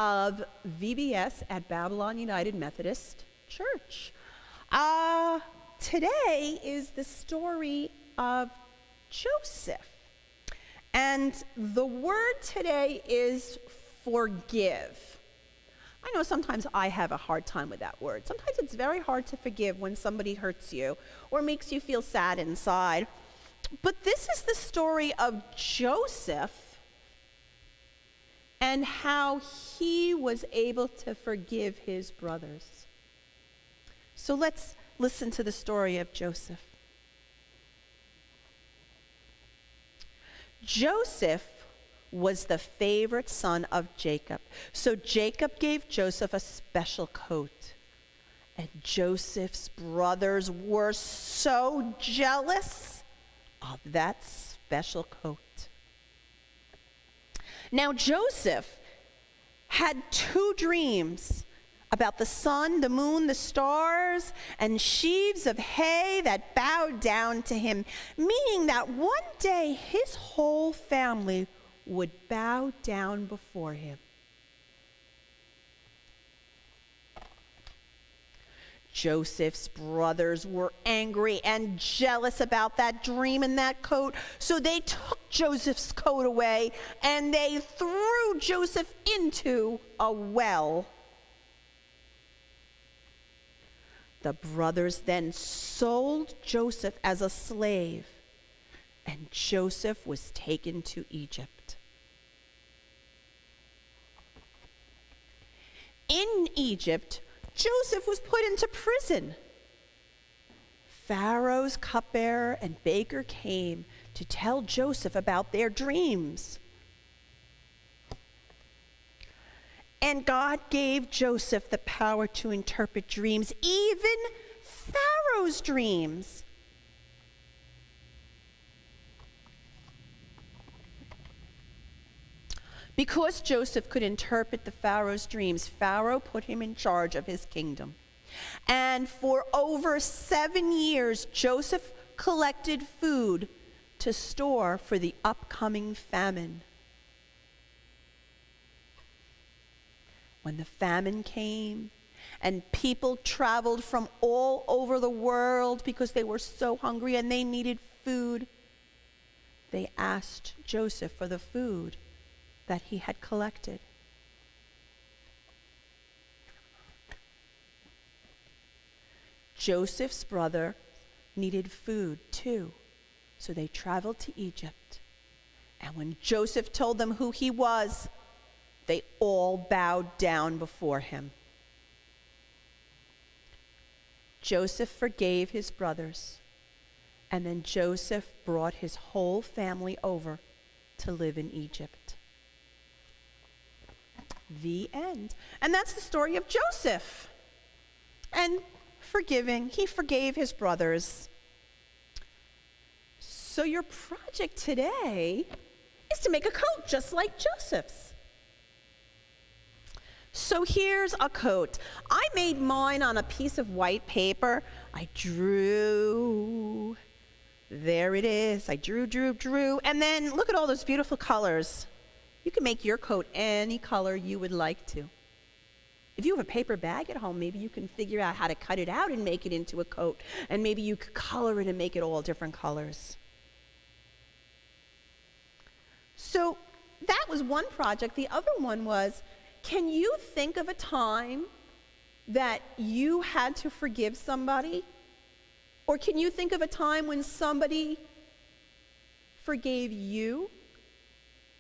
of VBS at Babylon United Methodist Church. Today is the story of Joseph. And the word today is forgive. I know sometimes I have a hard time with that word. Sometimes it's very hard to forgive when somebody hurts you or makes you feel sad inside. But this is the story of Joseph and how he was able to forgive his brothers. So let's listen to the story of Joseph. Joseph was the favorite son of Jacob. So Jacob gave Joseph a special coat. And Joseph's brothers were so jealous of that special coat. Now Joseph had two dreams about the sun, the moon, the stars, and sheaves of hay that bowed down to him, meaning that one day his whole family would bow down before him. Joseph's brothers were angry and jealous about that dream and that coat, so they took Joseph's coat away and they threw Joseph into a well. The brothers then sold Joseph as a slave, and Joseph was taken to Egypt. In Egypt, Joseph was put into prison. Pharaoh's cupbearer and baker came to tell Joseph about their dreams. And God gave Joseph the power to interpret dreams, even Pharaoh's dreams. Because Joseph could interpret the Pharaoh's dreams, Pharaoh put him in charge of his kingdom. And for over 7 years, Joseph collected food to store for the upcoming famine. When the famine came and people traveled from all over the world because they were so hungry and they needed food, they asked Joseph for the food that he had collected. Joseph's brother needed food too, so they traveled to Egypt. And when Joseph told them who he was, they all bowed down before him. Joseph forgave his brothers, and then Joseph brought his whole family over to live in Egypt. The end. And that's the story of Joseph. And forgiving, he forgave his brothers. So your project today is to make a coat just like Joseph's. So here's a coat. I made mine on a piece of white paper. I drew. There it is. I drew. And then look at all those beautiful colors. You can make your coat any color you would like to. If you have a paper bag at home, maybe you can figure out how to cut it out and make it into a coat. And maybe you could color it and make it all different colors. So that was one project. The other one was, can you think of a time that you had to forgive somebody? Or can you think of a time when somebody forgave you?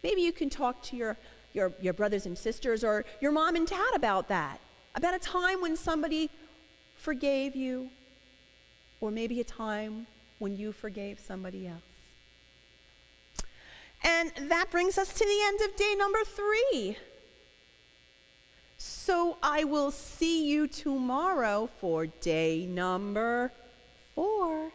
Maybe you can talk to your brothers and sisters or your mom and dad about that, about a time when somebody forgave you, or maybe a time when you forgave somebody else. And that brings us to the end of day number 3. So I will see you tomorrow for day number 4.